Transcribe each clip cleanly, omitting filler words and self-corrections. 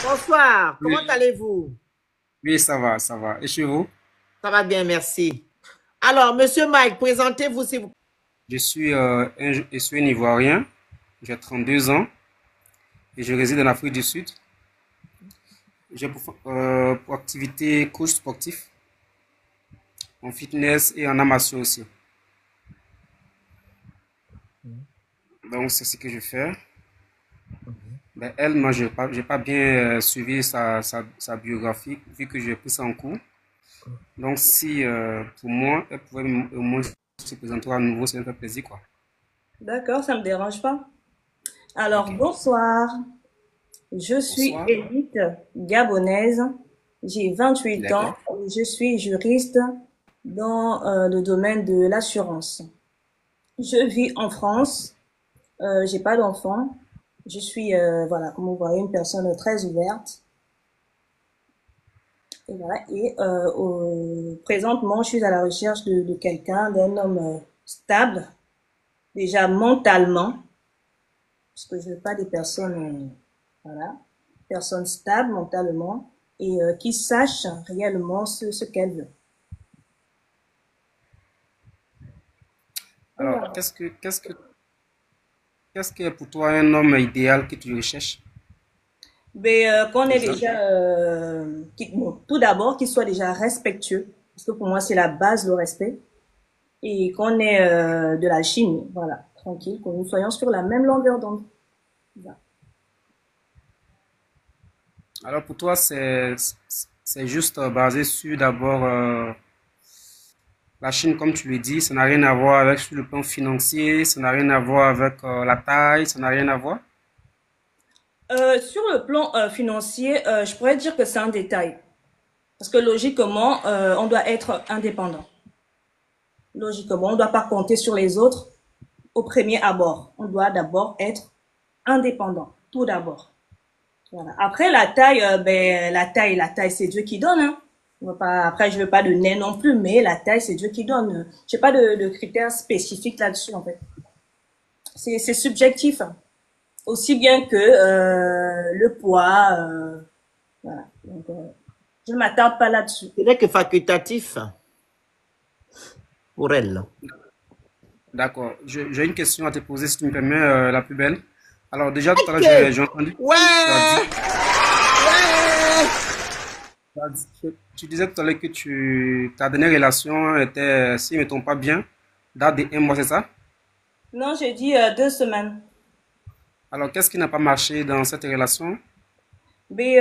Bonsoir, comment Oui, allez-vous? oui, ça va, ça va. Et chez vous? Ça va bien, merci. Alors, Monsieur Mike, présentez-vous s'il vous plaît. Je suis un Ivoirien, j'ai 32 ans et je réside en Afrique du Sud. J'ai pour activité coach sportif en fitness et en arts martiaux aussi. Donc, c'est ce que je fais. Ben, elle, moi, j'ai pas bien suivi sa biographie vu que j'ai pris ça en cours. Donc, si pour moi, elle pouvait au moins se présenter à nouveau, c'est un peu plaisir, quoi. D'accord, ça me dérange pas. Ok. Alors, bonsoir. Je suis Bonsoir. Élite gabonaise. J'ai 28 ans D'accord. et je suis juriste dans le domaine de l'assurance. Je vis en France. J'ai pas d'enfant. Je suis, voilà, comme vous voyez, une personne très ouverte. Et voilà. Et présentement, je suis à la recherche de quelqu'un, d'un homme stable, déjà mentalement, parce que je veux pas des personnes, voilà, personnes stables mentalement et qui sachent réellement ce qu'elles veulent. Et Alors, voilà. qu'est-ce qui est pour toi un homme idéal que tu recherches Mais qu'on est déjà? déjà, bon, tout d'abord, qu'il soit déjà respectueux, parce que pour moi, c'est la base, le respect, et qu'on ait de la chimie, voilà, tranquille, que nous soyons sur la même longueur d'onde. Voilà. Alors pour toi, c'est juste basé sur d'abord la Chine, comme tu le dis, ça n'a rien à voir avec sur le plan financier, ça n'a rien à voir avec la taille, ça n'a rien à voir. Sur le plan financier, je pourrais dire que c'est un détail, parce que logiquement, on doit être indépendant. Logiquement, on ne doit pas compter sur les autres au premier abord. On doit d'abord être indépendant, tout d'abord. Voilà. Après, la taille, la taille, c'est Dieu qui donne. Hein. On va pas, après, je veux pas de nez non plus, mais la taille, c'est Dieu qui donne. J'ai pas de critères spécifiques là-dessus, en fait. C'est subjectif, hein. Aussi bien que le poids. Voilà. Donc, je ne m'attarde pas là-dessus. Ce n'est que facultatif pour elle. D'accord. J'ai une question à te poser, si tu me permets, la plus belle. Alors déjà tout à l'heure, Ok. j'ai entendu que tu as dit, Ouais, ouais. tu disais tout à l'heure que ta dernière relation était, si je ne me trompe pas bien, date de 1 mois, c'est ça? Non, j'ai dit 2 semaines. Alors qu'est-ce qui n'a pas marché dans cette relation? Mais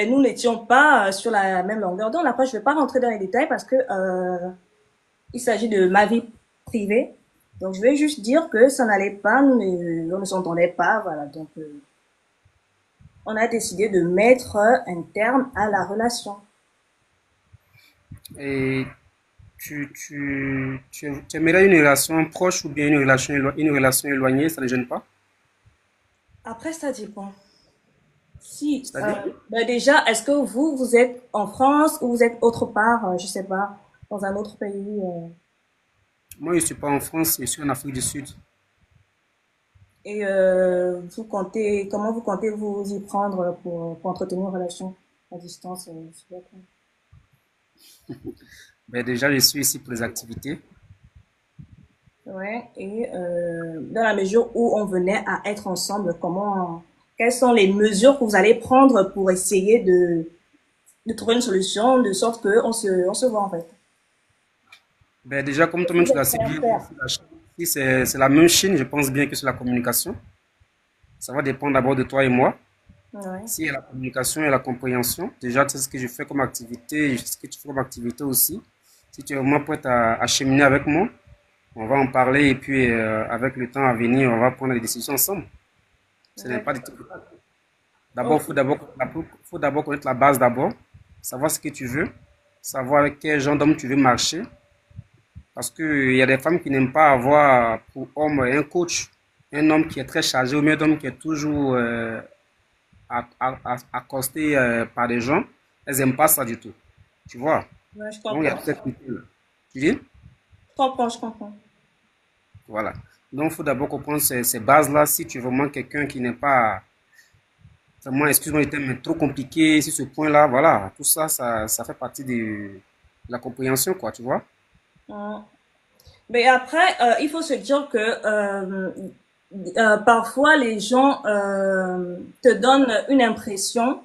nous n'étions pas sur la même longueur d'onde. Après, je ne vais pas rentrer dans les détails parce que il s'agit de ma vie privée. Donc, je vais juste dire que ça n'allait pas, on ne s'entendait pas, voilà. Donc, on a décidé de mettre un terme à la relation. Et tu aimerais une relation proche ou bien une relation éloignée, ça ne gêne pas? Après, ça dépend. Si, C'est-à-dire? déjà, est-ce que vous êtes en France ou vous êtes autre part, je sais pas, dans un autre pays Moi, je ne suis pas en France, je suis en Afrique du Sud. et vous comptez, comment vous comptez vous y prendre pour entretenir une relation à distance Ben, déjà, je suis ici pour les activités. Ouais, et dans la mesure où on venait à être ensemble, quelles sont les mesures que vous allez prendre pour essayer de trouver une solution de sorte on se voit en fait. Ben, déjà, comme Qu'est-ce que toi-même vous tu l'as êtes si prêt à bien dit, faire? ici, c'est la même Chine, je pense bien que c'est la communication. Ça va dépendre d'abord de toi et moi. Ouais. Si il y a la communication et la compréhension, déjà, tu sais ce que je fais comme activité, je sais ce que tu fais comme activité aussi. Si tu es vraiment prête à cheminer avec moi, on va en parler et puis avec le temps à venir, on va prendre des décisions ensemble. Ce n'est pas du D'accord. tout. D'abord, Ok. faut d'abord connaître la base d'abord, savoir ce que tu veux, savoir avec quel genre d'homme tu veux marcher. Parce qu'il y a des femmes qui n'aiment pas avoir pour homme un coach, un homme qui est très chargé ou bien un homme qui est toujours accosté par des gens. Elles n'aiment pas ça du tout. Tu vois? Ouais, je Donc, il y a comprends. toutes ces critères-là. Tu dis? Je comprends, je comprends. Voilà. Donc, il faut d'abord comprendre ces bases-là si tu es vraiment quelqu'un qui n'est pas Vraiment, excuse-moi, le thème est trop compliqué sur ce point-là. Voilà, tout ça, ça fait partie de la compréhension, quoi, tu vois. Hum. Mais après, il faut se dire que parfois les gens te donnent une impression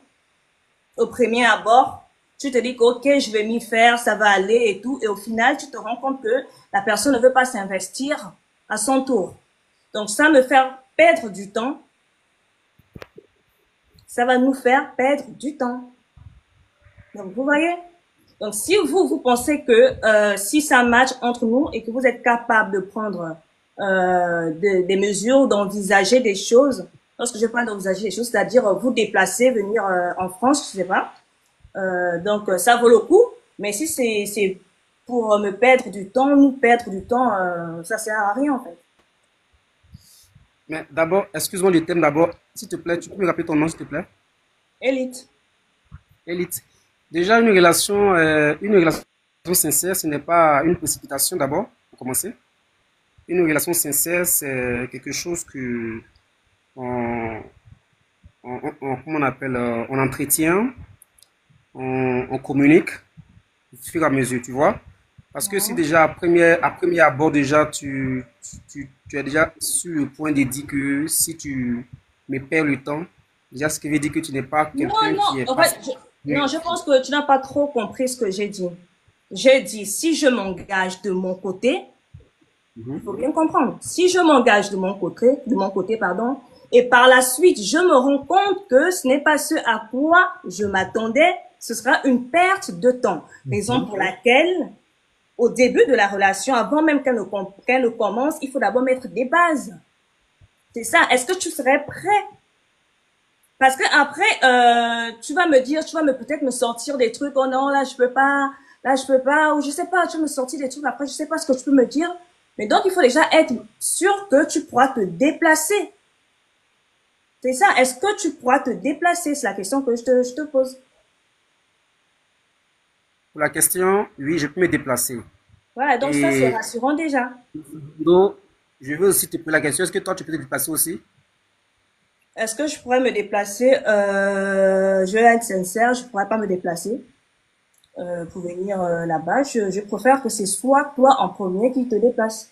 au premier abord. Tu te dis que ok, je vais m'y faire, ça va aller et tout, et au final, tu te rends compte que la personne ne veut pas s'investir à son tour. Donc ça me fait perdre du temps. Ça va nous faire perdre du temps. Donc vous voyez. Donc, si vous pensez que si ça match entre nous et que vous êtes capable de prendre des mesures, d'envisager des choses, lorsque je parle d'envisager des choses, c'est-à-dire vous déplacer, venir en France, je sais pas. Donc, ça vaut le coup. Mais si c'est pour me perdre du temps, nous perdre du temps, ça sert à rien en fait. Mais d'abord, excuse-moi le thème d'abord. S'il te plaît, tu peux me rappeler ton nom, s'il te plaît? Élite. Élite. Déjà, une relation sincère, ce n'est pas une précipitation d'abord, pour commencer. Une relation sincère, c'est quelque chose que on, comment on appelle, on entretient, on communique au fur et à mesure, tu vois. Parce que si Mhm. déjà à premier abord, déjà, tu es déjà sur le point de dire que si tu me perds le temps, déjà, ce qui veut dire que tu n'es pas Non, quelqu'un non, qui est en fait, passé. non, je pense que tu n'as pas trop compris ce que j'ai dit. J'ai dit, si je m'engage de mon côté, il faut bien comprendre. Si je m'engage de mon côté, pardon, et par la suite, je me rends compte que ce n'est pas ce à quoi je m'attendais, ce sera une perte de temps. Raison pour laquelle, au début de la relation, avant même qu'elle ne commence, il faut d'abord mettre des bases. C'est ça. Est-ce que tu serais prêt? Parce que après, tu vas me dire, tu vas me peut-être me sortir des trucs. Oh non, là je peux pas, ou je sais pas. Tu vas me sortir des trucs. Après, je sais pas ce que tu peux me dire. Mais donc, il faut déjà être sûr que tu pourras te déplacer. C'est ça. Est-ce que tu pourras te déplacer? C'est la question que je te pose. Pour la question, oui, je peux me déplacer. Voilà. Donc ça, c'est Et rassurant déjà. donc, je veux aussi te poser la question, est-ce que toi, tu peux te déplacer aussi? Est-ce que je pourrais me déplacer? Je vais être sincère, je pourrais pas me déplacer pour venir là-bas. Je préfère que c'est soit toi en premier qui te déplace.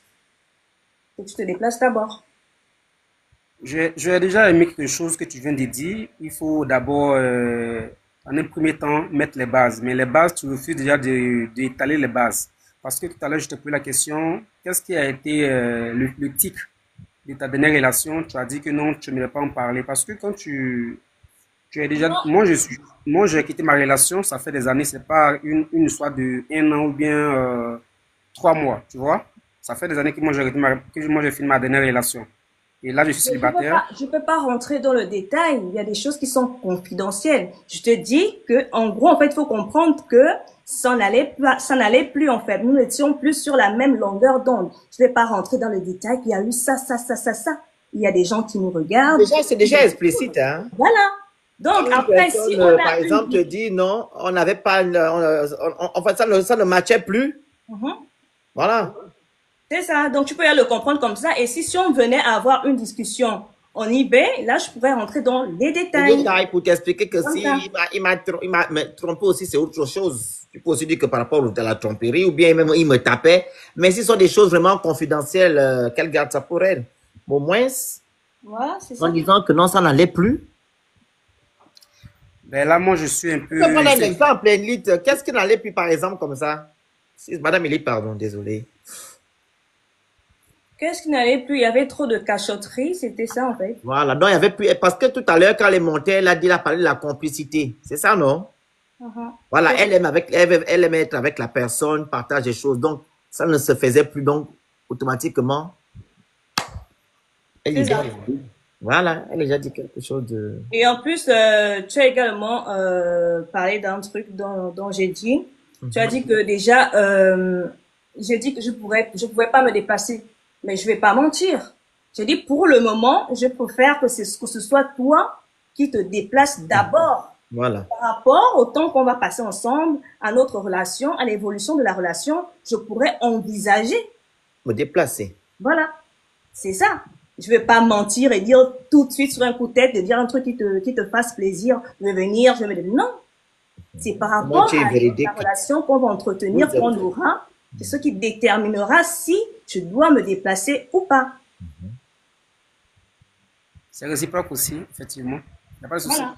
Que tu te déplaces d'abord. J'ai déjà aimé quelque chose que tu viens de dire. Il faut d'abord, en un premier temps, mettre les bases. Mais les bases, tu refuses déjà d'étaler les bases. Parce que tout à l'heure, je te posais la question, qu'est-ce qui a été le tic de ta dernière relation? Tu as dit que non, tu ne voulais pas en parler. Parce que quand tu es déjà, Non, moi, j'ai quitté ma relation, ça fait des années, c'est pas une histoire de un an ou bien 3 mois, tu vois. Ça fait des années que moi, j'ai fini ma dernière relation. Et là, je suis mais célibataire. je peux pas rentrer dans le détail. Il y a des choses qui sont confidentielles. Je te dis que, en gros, en fait, il faut comprendre que ça n'allait plus, en fait. Nous n'étions plus sur la même longueur d'onde. Je vais pas rentrer dans le détail qu'il y a eu ça. Il y a des gens qui nous regardent. Déjà, c'est déjà explicite, hein. Voilà. Donc, Quand une après, si personne, on par a exemple, te une... dit non, on n'avait pas, en fait, ça ne matchait plus. Mhm. Voilà. C'est ça. Donc, tu peux le comprendre comme ça. Et si on venait à avoir une discussion en eBay, là, je pourrais rentrer dans les Les détails. détails pour t'expliquer que Comme si ça. il m'a trompé aussi, c'est autre chose. Tu peux aussi dire que par rapport à la tromperie, ou bien même il me tapait. Mais si ce sont des choses vraiment confidentielles, qu'elle garde ça pour elle. Au moins, Voilà, c'est en ça. disant que non, ça n'allait plus. Ben là, moi, je suis un Je vais peu, prendre je un suis, exemple, Elite. Qu'est-ce qui n'allait plus, par exemple, comme ça? Madame Elite, pardon, désolé. Qu'est-ce qui n'allait plus? Il y avait trop de cachotterie, c'était ça, en fait. Voilà, donc il y avait plus. Parce que tout à l'heure, quand elle est montée, elle a dit, elle a parlé de la complicité. C'est ça, non? Mhm. Voilà, C'est ça. elle aime être avec la personne, partage des choses. Donc, ça ne se faisait plus. Donc, automatiquement, elle y C'est va. ça. Voilà, elle a déjà dit quelque chose de. Et en plus, tu as également parlé d'un truc dont j'ai dit. Tu as dit que déjà, j'ai dit que je pouvais pas me déplacer. Mais je vais pas mentir. J'ai dit, pour le moment, je préfère que ce soit toi qui te déplaces d'abord. Voilà, Par rapport au temps qu'on va passer ensemble, à notre relation, à l'évolution de la relation, je pourrais envisager. me déplacer. Voilà. C'est ça. Je vais pas mentir et dire tout de suite sur un coup de tête, de dire un truc qui te fasse plaisir. Je vais venir, je vais me dire non. C'est par rapport à la relation qu'on va entretenir, qu'on aura. C'est ce qui déterminera si je dois me déplacer ou pas. C'est réciproque aussi, effectivement. Il n'y a pas de souci. Voilà.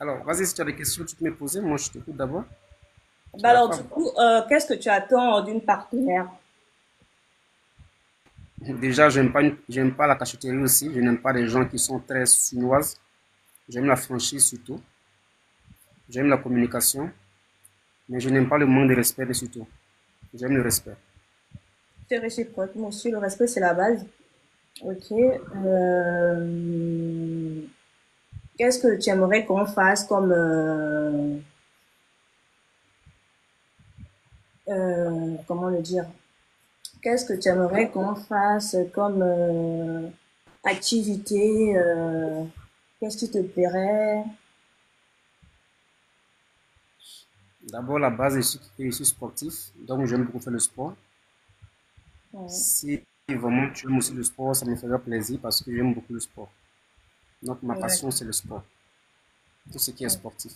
Alors, vas-y, si tu as des questions, tu peux me poser. Moi, je t'écoute d'abord. Bah alors, du coup, qu'est-ce que tu attends d'une partenaire? Déjà, j'aime pas la cachotterie aussi. Je n'aime pas les gens qui sont très chinoises. J'aime la franchise surtout. J'aime la communication. Mais je n'aime pas le manque de respect surtout. J'aime le respect. C'est réciproque. Moi aussi, le respect, c'est la base. Ok. Qu'est-ce que tu aimerais qu'on fasse comme... comment le dire? Qu'est-ce que tu aimerais qu'on fasse comme activité? Qu'est-ce qui te plairait? D'abord, la base, je suis sportif. Donc, j'aime beaucoup faire le sport. Ouais. Si vraiment tu aimes aussi le sport, ça me ferait plaisir parce que j'aime beaucoup le sport. Donc, ma passion, c'est le sport. Tout ce qui est sportif.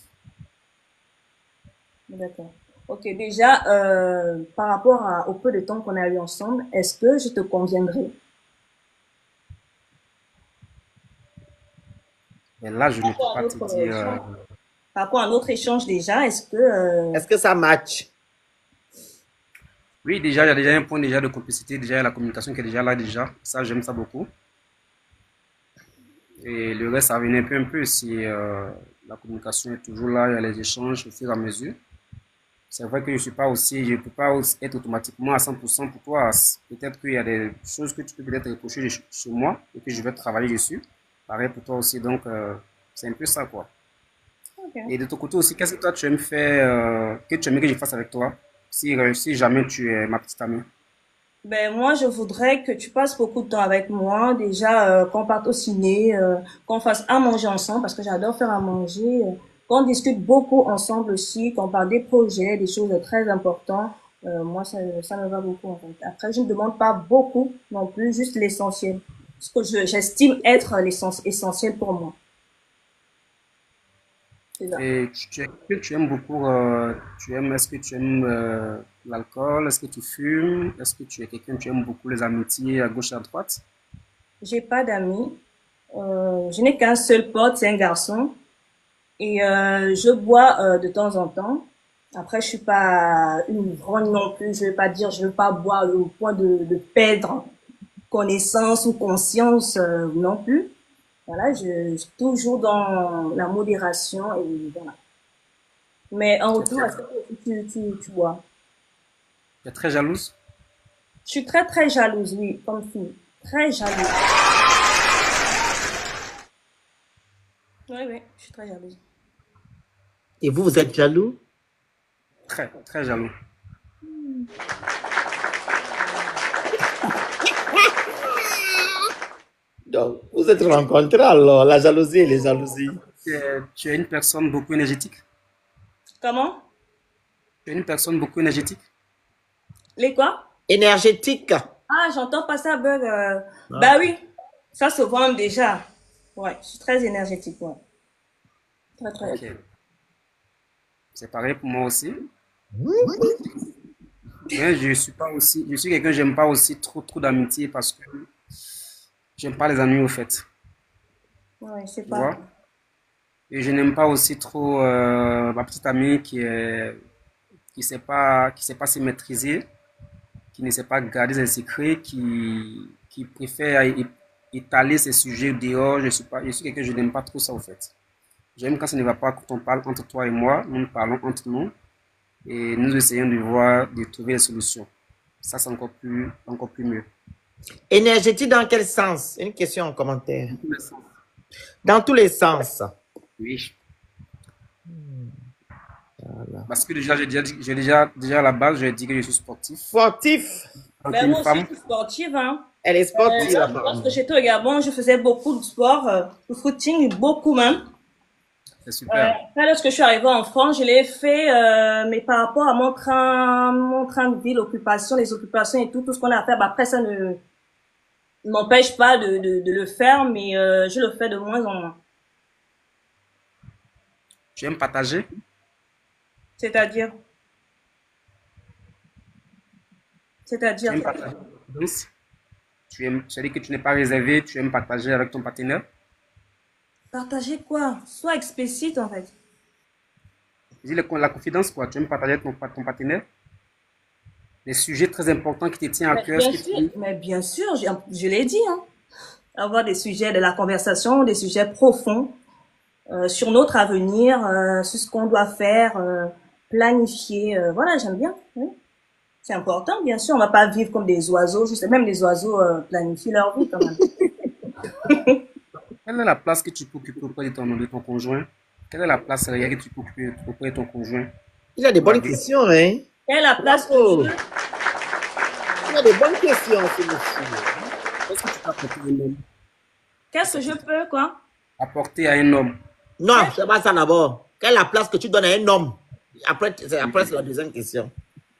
D'accord. Ok, déjà, par rapport au peu de temps qu'on a eu ensemble, est-ce que je te conviendrai? Mais là, je ne peux pas te dire. Par rapport à notre échange déjà, est-ce que... Est-ce que ça match? Oui, déjà, il y a déjà un point déjà de complicité, déjà il y a la communication qui est déjà là déjà. Ça, j'aime ça beaucoup. Et le reste, ça venait un peu si la communication est toujours là, il y a les échanges au fur et à mesure. C'est vrai que je ne peux pas aussi être automatiquement à 100% pour toi. Peut-être qu'il y a des choses que tu peux peut-être reprocher chez moi et que je vais travailler dessus. Pareil pour toi aussi, donc c'est un peu ça quoi. Okay. Et de ton côté aussi, qu'est-ce que toi tu aimes faire, que tu aimerais que je fasse avec toi, si jamais tu es ma petite amie? Ben moi, je voudrais que tu passes beaucoup de temps avec moi. Déjà, qu'on parte au ciné, qu'on fasse à manger ensemble parce que j'adore faire à manger. Qu'on discute beaucoup ensemble aussi, qu'on parle des projets, des choses très importantes. Moi, ça me va beaucoup en fait. Après, je ne demande pas beaucoup non plus, juste l'essentiel. Ce que j'estime être essentiel pour moi. Et tu aimes beaucoup, est-ce que tu aimes l'alcool, est-ce que tu fumes, est-ce que tu es quelqu'un, tu aimes beaucoup les amitiés à gauche et à droite? J'ai pas d'amis. Je n'ai qu'un seul pote, c'est un garçon. Et je bois de temps en temps. Après, je suis pas une grande non plus. Je vais pas dire, je veux pas boire au point de perdre connaissance ou conscience non plus. Voilà, je suis toujours dans la modération et voilà. Mais en retour, est-ce que tu bois? Tu es très jalouse? Je suis très très jalouse, oui, comme fille. Très jalouse. Oui, je suis très jalouse. Et vous êtes jaloux? Très, très jaloux. Donc, vous êtes rencontrés alors, la jalousie et les jalousies. Tu es une personne beaucoup énergétique? Comment? Tu es une personne beaucoup énergétique? Les quoi? Énergétique. Ah, j'entends pas ça, Bug. Bah oui, ça se vend déjà. Ouais, je suis très énergétique, ouais. Très, très. Ok. C'est pareil pour moi aussi. Mais je suis quelqu'un, j'aime pas aussi trop d'amitié parce que j'aime pas les ennuis au fait. Ouais, je sais Tu pas. vois? Et je n'aime pas aussi trop ma petite amie qui sait pas se maîtriser, qui ne sait pas garder ses secrets, qui préfère étaler ses sujets dehors. Je suis quelqu'un, je n'aime pas trop ça au fait. J'aime quand ça ne va pas, quand on parle entre toi et moi, nous parlons entre nous et nous essayons de trouver des solutions. Ça, c'est encore plus mieux. Énergétique dans quel sens? Une question en commentaire. Dans tous les sens. Dans tous les sens. Oui. Voilà. Parce que déjà, déjà à la base, j'ai dit que je suis sportif. Sportif. Ben, moi aussi, je suis sportive, hein. Elle est sportive. Lorsque j'étais au Gabon, je faisais beaucoup de sport, le footing, beaucoup même. C'est super. Après, lorsque je suis arrivée en France, je l'ai fait, mais par rapport à mon train de vie, l'occupation, les occupations et tout ce qu'on a à faire, bah, après, ça ne m'empêche pas de le faire, mais je le fais de moins en moins. Tu aimes partager? C'est-à-dire, Tu c'est-à-dire, aimes partager? Donc, c'est-à-dire que tu n'es pas réservé, tu aimes partager avec ton partenaire? partager quoi? Soit explicite, en fait. Dis la confidence, quoi. Tu aimes partager avec ton partenaire? Des sujets très importants qui te tiennent à cœur, ce que tu... Mais bien sûr, je l'ai dit, hein. Avoir des sujets de la conversation, des sujets profonds, sur notre avenir, sur ce qu'on doit faire, planifier. Voilà, j'aime bien. Oui. C'est important, bien sûr. On va pas vivre comme des oiseaux. Je sais, même les oiseaux planifient leur vie quand même. Quelle est la place que tu peux occuper auprès de ton conjoint? Quelle est la place réelle que tu peux occuper auprès de ton conjoint Il a des dans la bonnes vie? questions, hein? Quelle est la place que Bravo. je... Il a des bonnes questions, ce monsieur. Qu'est-ce que tu peux apporter à un homme? Qu'est-ce que je peux, quoi? Apporter à un homme. Non, c'est pas ça d'abord. Quelle est la place que tu donnes à un homme? Après, c'est Oui, la deuxième question.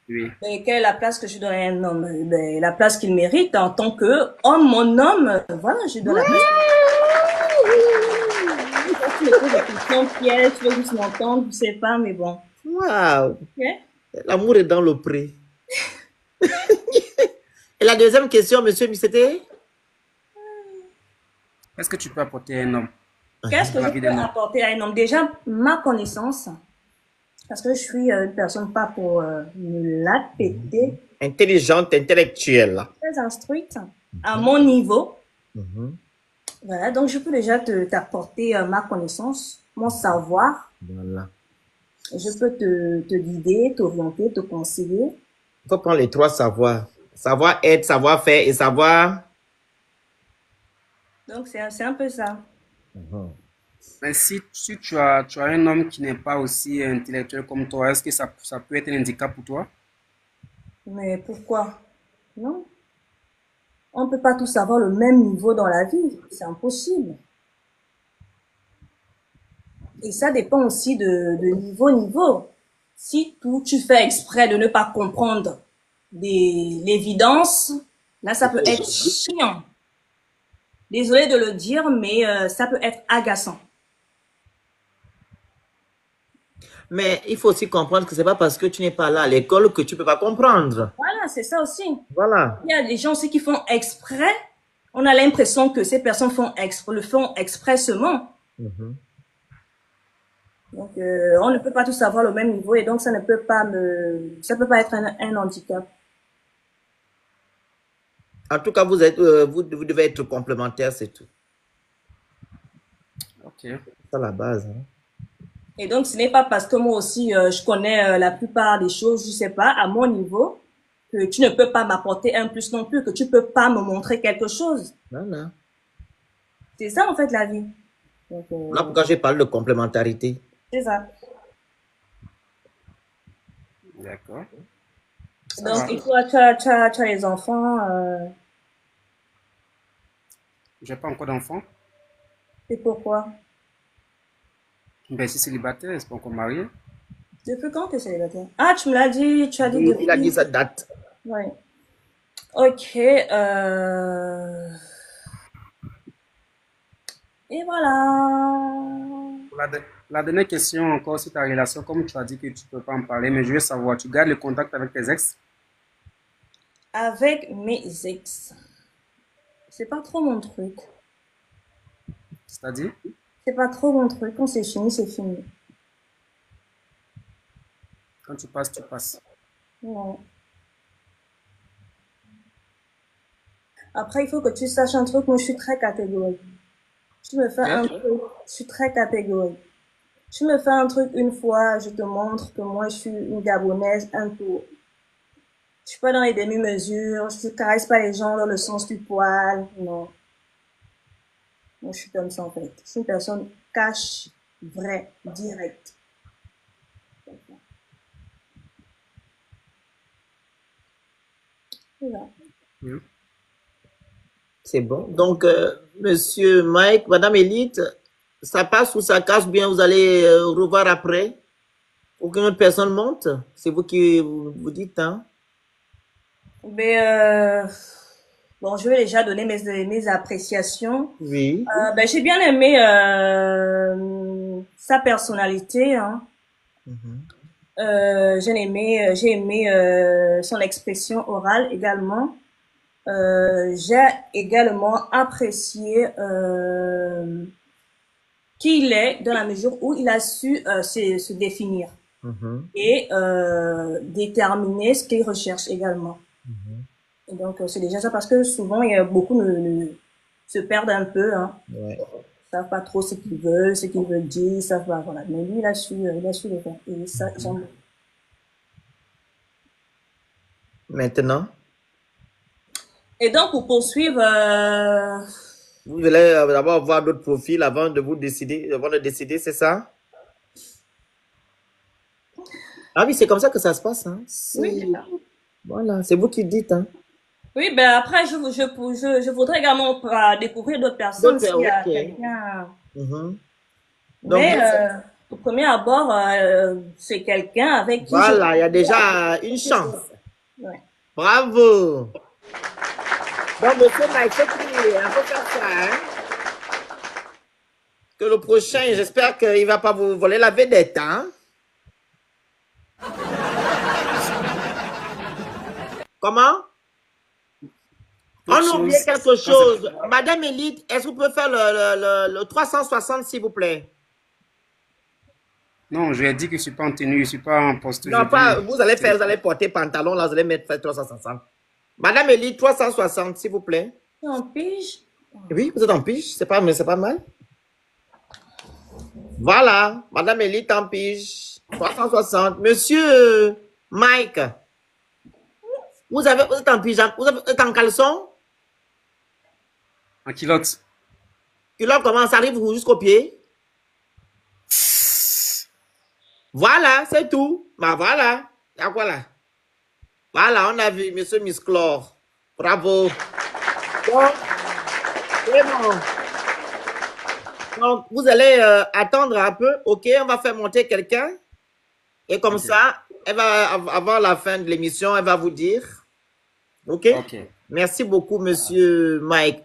oui. Et quelle est la place que je donne à un homme? Ben, la place qu'il mérite en tant que homme, mon homme. Voilà, je donne la place. Tu me poses des questions pièges, tu veux juste m'entendre, je sais pas, mais bon. Waouh. Ok? L'amour est dans le pré. Et la deuxième question, monsieur Missete? Qu'est-ce que tu peux apporter à un homme Qu'est-ce dans que la je vie peux d'un homme? apporter à un homme? Déjà, ma connaissance, parce que je suis une personne pas pour me la péter, Intelligente, intellectuelle. très instruite, à mon niveau. Mhm. Voilà, donc je peux déjà t'apporter ma connaissance, mon savoir. Voilà. Je peux te guider, t'orienter, te conseiller. Il faut prendre les trois savoirs. Savoir être, savoir faire et savoir. Donc c'est un peu ça. Mhm. Mais si tu as un homme qui n'est pas aussi intellectuel comme toi, est-ce que ça peut être un handicap pour toi? Mais pourquoi? Non, on ne peut pas tous avoir le même niveau dans la vie. C'est impossible. Et ça dépend aussi de niveau. Si tu fais exprès de ne pas comprendre l'évidence, là, ça peut être chiant. Désolé de le dire, mais ça peut être agaçant. Mais il faut aussi comprendre que c'est pas parce que tu n'es pas là à l'école que tu peux pas comprendre. Voilà, c'est ça aussi. Voilà. Il y a des gens aussi qui font exprès. On a l'impression que ces personnes le font expressément. Mhm. Donc, on ne peut pas tous avoir le même niveau et donc ça peut pas être un handicap. En tout cas, vous devez être complémentaires, c'est tout. Ok. C'est ça la base. Hein. Et donc, ce n'est pas parce que moi aussi, je connais la plupart des choses, je sais pas, à mon niveau, que tu ne peux pas m'apporter un plus non plus, que tu peux pas me montrer quelque chose. Voilà. C'est ça, en fait, la vie. Donc, Là, pourquoi j'ai parlé de complémentarité. c'est ça. D'accord. Ça Donc, va. et toi, tu as les enfants, J'ai pas encore d'enfant. c'est pourquoi? Ben, je suis célibataire, je suis pas encore marié. Depuis quand tu es célibataire? Ah, tu me l'as dit, tu as dit Il a dit depuis. sa date. Ouais. Ok, et voilà. Pour la dernière question encore sur ta relation, comme tu as dit que tu peux pas en parler, mais je veux savoir, tu gardes le contact avec tes ex? Avec mes ex, c'est pas trop mon truc. C'est-à-dire, C'est pas trop mon truc. Quand c'est fini, c'est fini. quand tu passes, tu passes. Non. Après, il faut que tu saches un truc. Moi, je suis très catégorique. Tu me fais un Ok? truc, je suis très catégorique. Tu me fais un truc une fois, je te montre que moi, je suis une Gabonaise, un tour. Je suis pas dans les demi-mesures, je ne caresse pas les gens dans le sens du poil, non. Moi, je suis comme ça, en fait. Je suis une personne cash, vraie, directe. Voilà. Hmm. C'est bon. Donc, monsieur Mike, madame Elite, Ça passe ou ça casse, bien vous allez revoir après. Aucune autre personne monte. C'est vous qui vous dites, hein? Mais bon, je vais déjà donner mes appréciations. Oui. Ben, j'ai bien aimé sa personnalité, hein. J'ai aimé son expression orale également. J'ai également apprécié qui il est dans la mesure où il a su se définir et déterminer ce qu'il recherche également. Et donc, c'est déjà ça parce que souvent, il y a beaucoup se perdent un peu, hein. Ouais. Ils savent pas trop ce qu'ils veulent dire, ils savent pas, voilà. Mais lui, il a su le faire. Et ça, j'aime. Maintenant, Et donc, pour poursuivre, vous allez d'abord voir d'autres profils avant de décider, c'est ça? Ah oui, c'est comme ça que ça se passe, hein? oui, c'est ça. Voilà, c'est vous qui dites, hein? Oui, ben après, je voudrais également découvrir d'autres personnes s'il y a Ok. quelqu'un. Donc, Mais au premier abord, c'est quelqu'un avec qui voilà, il y a déjà une chance. Ouais. Bravo. Donc, monsieur Mike, faut faire ça, hein? Que le prochain, j'espère qu'il ne va pas vous voler la vedette, hein? Comment? On a oublié quelque chose. Madame Elite, est-ce que vous pouvez faire le 360, s'il vous plaît? Non, je lui ai dit que je ne suis pas en tenue, je ne suis pas en poste. Non, pas, vous allez porter pantalon, là, vous allez mettre 360. Madame Elite, 360, s'il vous plaît. En pige. Oui, vous êtes en pige, c'est pas mal. Voilà, Madame Elite en pige, 360. Monsieur Mike, vous êtes en pyjama, vous êtes en caleçon? En culotte. Culotte, comment ça arrive jusqu'au pied? Voilà, c'est tout. Bah voilà. Voilà. Voilà, on a vu Monsieur Misclore. Bravo. Donc, c'est bon. Donc, vous allez attendre un peu. OK, on va faire monter quelqu'un. Et comme ça, elle va, avant la fin de l'émission, elle va vous dire. OK? Ok. Merci beaucoup, Monsieur Mike.